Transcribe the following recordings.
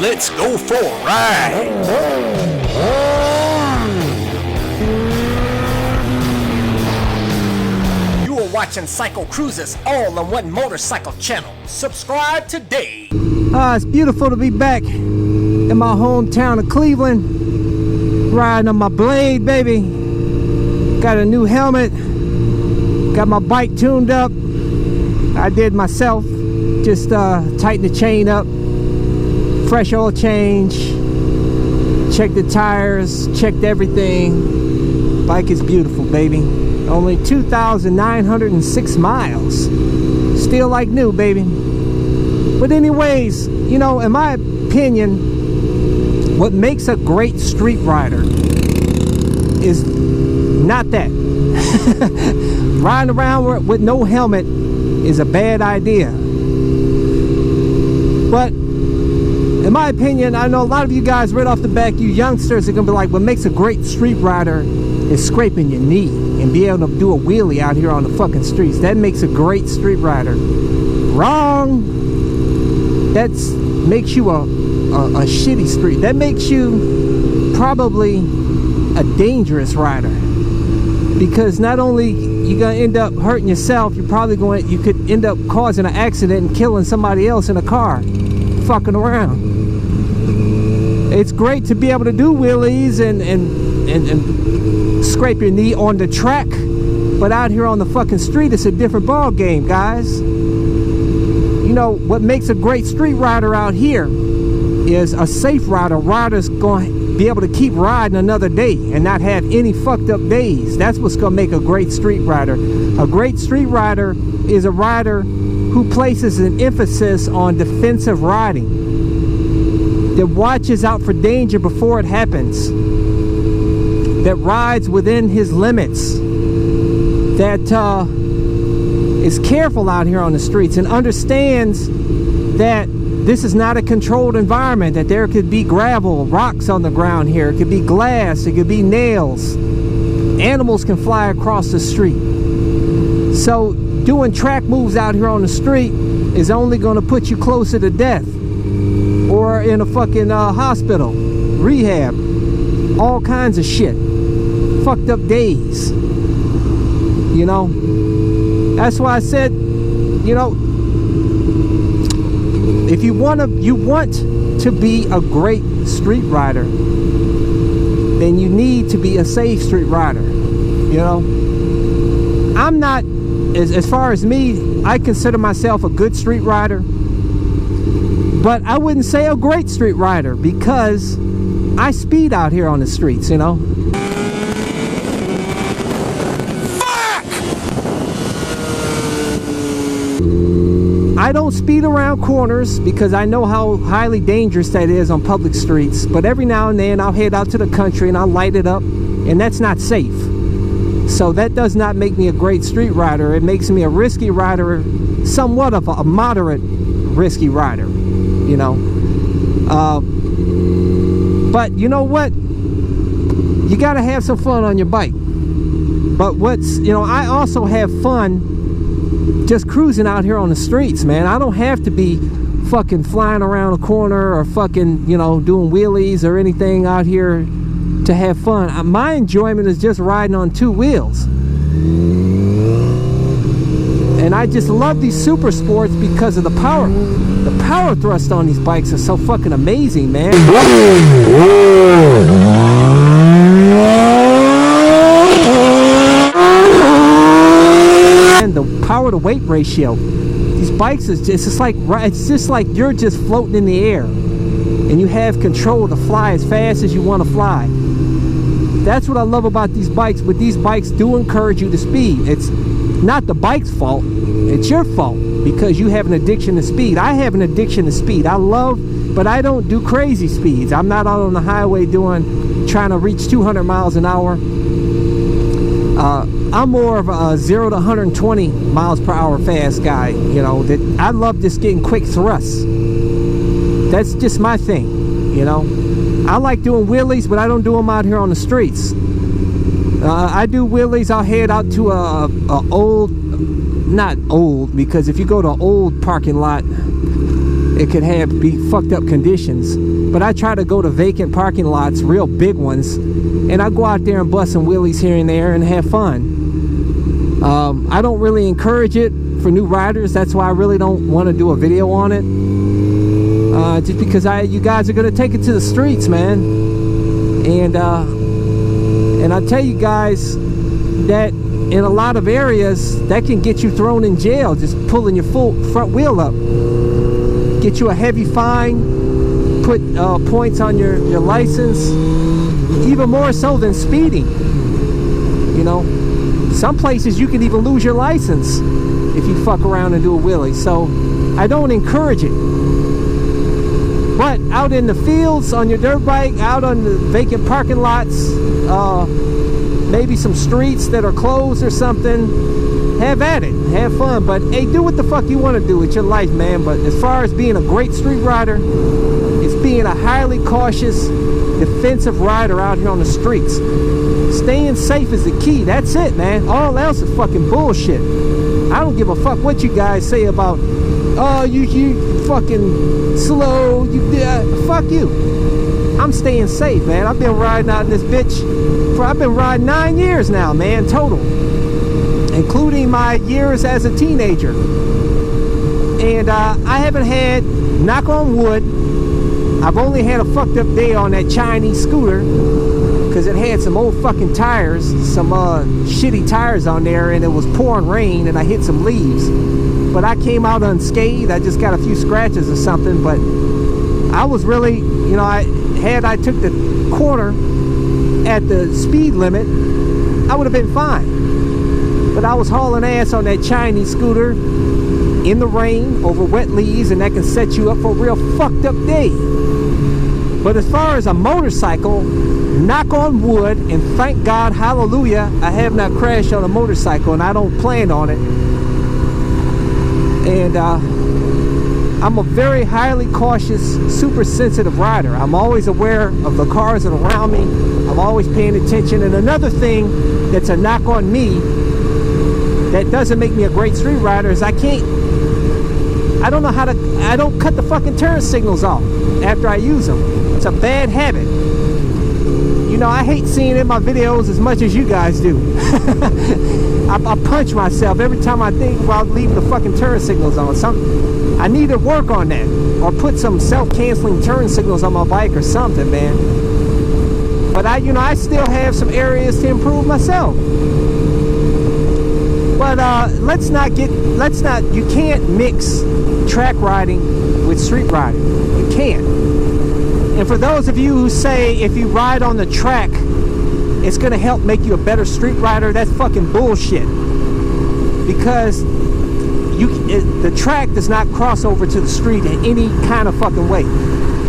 Let's go for a ride. You are watching CycleCruza's all-in-one motorcycle channel. Subscribe today. It's beautiful to be back in my hometown of Cleveland, riding on my blade, baby. Got a new helmet, got my bike tuned up. I did myself, just tighten the chain up, fresh oil change, checked the tires, checked everything. Bike is beautiful, baby. Only 2,906 miles. Still like new, baby. But anyways, you know, in my opinion, what makes a great street rider is not that. Riding around with no helmet is a bad idea. But in my opinion, I know a lot of you guys right off the back, you youngsters are gonna be like, what makes a great street rider is scraping your knee and be able to do a wheelie out here on the fucking streets. That makes a great street rider. Wrong. That makes you a shitty street. That makes you probably a dangerous rider, because not only you're gonna end up hurting yourself, you could end up causing an accident and killing somebody else in a car, fucking around. It's great to be able to do wheelies and scrape your knee on the track, but out here on the fucking street, it's a different ball game, guys. You know what makes a great street rider out here is a safe rider. Rider's going to be able to keep riding another day and not have any fucked up days. That's what's going to make a great street rider. A great street rider is a rider who places an emphasis on defensive riding, that watches out for danger before it happens, that rides within his limits, that is careful out here on the streets and understands that this is not a controlled environment, that there could be gravel, rocks on the ground here, it could be glass, it could be nails. Animals can fly across the street. So doing track moves out here on the street is only going to put you closer to death or in a fucking hospital, rehab, all kinds of shit, fucked up days, you know. That's why I said, you know, if you want to be a great street rider, then you need to be a safe street rider. You know, I'm not, as far as me, I consider myself a good street rider, but I wouldn't say a great street rider, because I speed out here on the streets, you know. I don't speed around corners because I know how highly dangerous that is on public streets, but every now and then I'll head out to the country and I'll light it up, and that's not safe. So that does not make me a great street rider. It makes me a risky rider, somewhat of a moderate risky rider, you know. But you know what? You gotta have some fun on your bike. But you know, I also have fun just cruising out here on the streets, man. I don't have to be fucking flying around a corner or fucking, you know, doing wheelies or anything out here to have fun. My enjoyment is just riding on two wheels. And I just love these super sports because of the power. The power thrust on these bikes is so fucking amazing, man. And the power to weight ratio, these bikes is just, it's just like you're just floating in the air and you have control to fly as fast as you want to fly. That's what I love about these bikes. But these bikes do encourage you to speed. It's not the bike's fault, it's your fault, because you have an addiction to speed. I have an addiction to speed. I love, but I don't do crazy speeds. I'm not out on the highway trying to reach 200 miles an hour. I'm more of a 0 to 120 miles per hour fast guy, you know. That I love just getting quick thrusts. That's just my thing, you know. I like doing wheelies, but I don't do them out here on the streets. I do wheelies. I'll head out to a old, not old, because if you go to an old parking lot, it could be fucked up conditions. But I try to go to vacant parking lots, real big ones, and I go out there and bust some wheelies here and there and have fun. I don't really encourage it for new riders. That's why I really don't want to do a video on it. Just because you guys are gonna take it to the streets, man. And I tell you guys that in a lot of areas that can get you thrown in jail, just pulling your full front wheel up. Get you a heavy fine, put points on your license, even more so than speeding. You know, some places you can even lose your license if you fuck around and do a wheelie. So I don't encourage it. But out in the fields, on your dirt bike, out on the vacant parking lots, maybe some streets that are closed or something, have at it, have fun. But hey, do what the fuck you want to do with your life, man. But as far as being a great street rider, it's being a highly cautious, defensive rider out here on the streets. Staying safe is the key. That's it, man. All else is fucking bullshit. I don't give a fuck what you guys say about, oh, you fucking slow, fuck you. I'm staying safe, man. I've been riding out in this bitch I've been riding 9 years now, man, total, including my years as a teenager. And I haven't had, knock on wood, I've only had a fucked up day on that Chinese scooter because it had some old fucking tires, some shitty tires on there, and it was pouring rain and I hit some leaves. But I came out unscathed. I just got a few scratches or something, but I was really, you know, I took the corner at the speed limit, I would have been fine. But I was hauling ass on that Chinese scooter in the rain over wet leaves, and that can set you up for a real fucked up day. But as far as a motorcycle, knock on wood, and thank God, hallelujah, I have not crashed on a motorcycle, and I don't plan on it. And I'm a very highly cautious, super sensitive rider. I'm always aware of the cars that are around me. I'm always paying attention. And another thing that's a knock on me that doesn't make me a great street rider is I don't cut the fucking turn signals off after I use them. It's a bad habit. You know, I hate seeing it in my videos as much as you guys do. I punch myself every time I think about leaving the fucking turn signals on. I need to work on that, or put some self-canceling turn signals on my bike or something, man. But I still have some areas to improve myself. But you can't mix track riding with street riding. You can't. And for those of you who say if you ride on the track, it's gonna help make you a better street rider, that's fucking bullshit. Because the track does not cross over to the street in any kind of fucking way.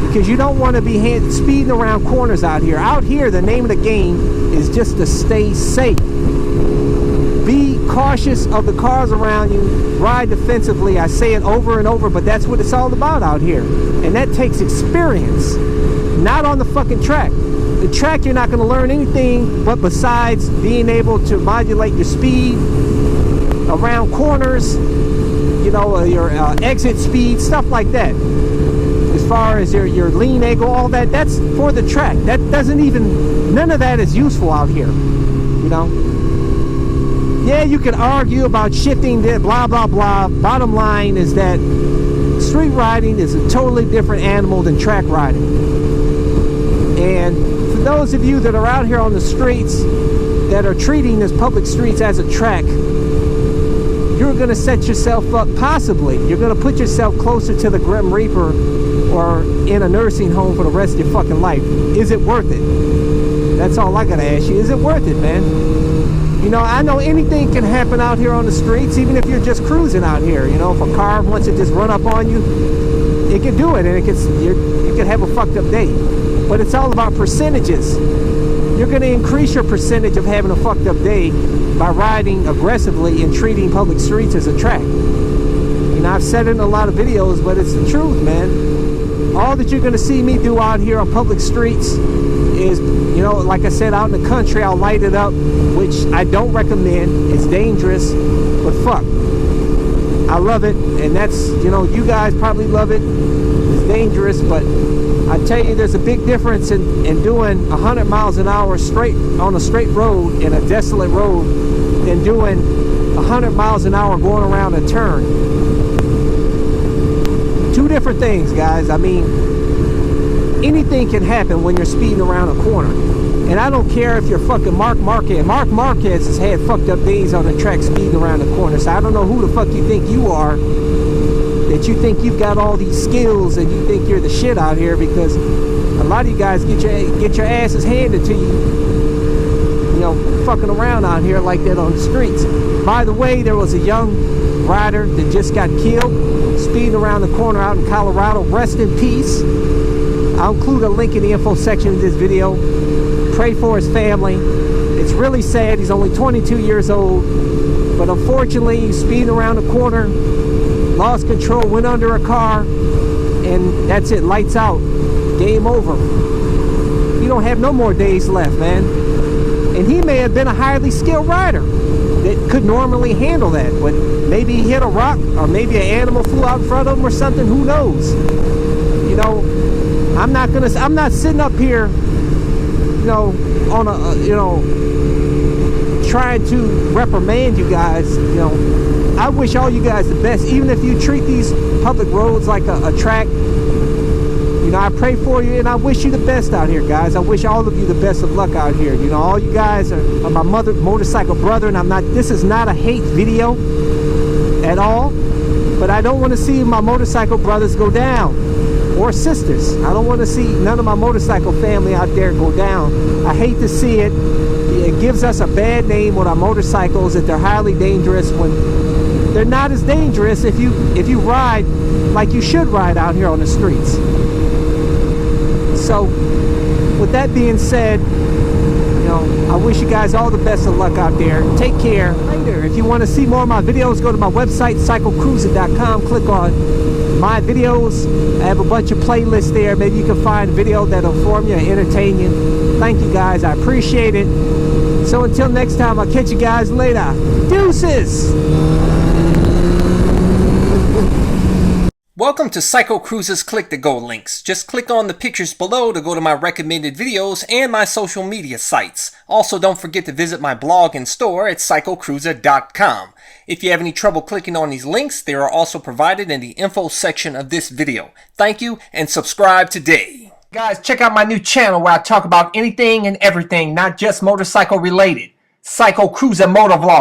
Because you don't want to be speeding around corners out here. Out here, the name of the game is just to stay safe. Be cautious of the cars around you. Ride defensively. I say it over and over, but that's what it's all about out here. And that takes experience. Not on the fucking track. The track, you're not going to learn anything but besides being able to modulate your speed around corners, you know, your exit speed, stuff like that. As far as your lean angle, all that, that's for the track. That doesn't even, none of that is useful out here, you know. Yeah, you can argue about shifting, blah, blah, blah. Bottom line is that street riding is a totally different animal than track riding. And for those of you that are out here on the streets that are treating this public streets as a track, you're going to set yourself up, possibly, you're going to put yourself closer to the Grim Reaper or in a nursing home for the rest of your fucking life. Is it worth it? That's all I got to ask you. Is it worth it, man? You know, I know anything can happen out here on the streets, even if you're just cruising out here. You know, if a car wants to just run up on you, it can do it, and you can have a fucked up day. But it's all about percentages. You're going to increase your percentage of having a fucked up day by riding aggressively and treating public streets as a track. You know, I've said it in a lot of videos, but it's the truth, man. All that you're going to see me do out here on public streets is, you know, like I said, out in the country, I'll light it up, which I don't recommend. It's dangerous, but fuck, I love it. And that's, you know, you guys probably love it. dangerous, but I tell you, there's a big difference in doing 100 miles an hour straight on a straight road in a desolate road than doing 100 miles an hour going around a turn. Two different things, guys. I mean, anything can happen when you're speeding around a corner. And I don't care if you're fucking Mark Marquez. Mark Marquez has had fucked up days on the track speeding around the corner. So I don't know who the fuck you think you are, that you think you've got all these skills and you think you're the shit out here, because a lot of you guys get your asses handed to you, you know, fucking around out here like that on the streets. By the way, there was a young rider that just got killed speeding around the corner out in Colorado. Rest in peace. I'll include a link in the info section of this video. Pray for his family. It's really sad. He's only 22 years old, but unfortunately he's speeding around the corner, lost control, went under a car, and that's it. Lights out. Game over. You don't have no more days left, man. And he may have been a highly skilled rider that could normally handle that, but maybe he hit a rock, or maybe an animal flew out in front of him or something. Who knows? You know, I'm not sitting up here, you know, on a, you know, trying to reprimand you guys. You know, I wish all you guys the best. Even if you treat these public roads like a track, you know, I pray for you and I wish you the best out here, guys. I wish all of you the best of luck out here. You know, all you guys are my motorcycle brother, and I'm not. This is not a hate video at all, but I don't want to see my motorcycle brothers go down. Or sisters. I don't want to see none of my motorcycle family out there go down. I hate to see it. It gives us a bad name with our motorcycles, that they're highly dangerous, when they're not as dangerous if you ride like you should ride out here on the streets. So with that being said, you know, I wish you guys all the best of luck out there. Take care. Later, if you want to see more of my videos, go to my website, CycleCruza.com. Click on my videos. I have a bunch of playlists there. Maybe you can find a video that'll inform you and entertain you. Thank you, guys. I appreciate it. So until next time, I'll catch you guys later. Deuces! Welcome to CycleCruza's Click to Go links. Just click on the pictures below to go to my recommended videos and my social media sites. Also, don't forget to visit my blog and store at CycleCruza.com. If you have any trouble clicking on these links, they are also provided in the info section of this video. Thank you, and subscribe today. Guys, check out my new channel where I talk about anything and everything, not just motorcycle related. CycleCruza MotoVlog.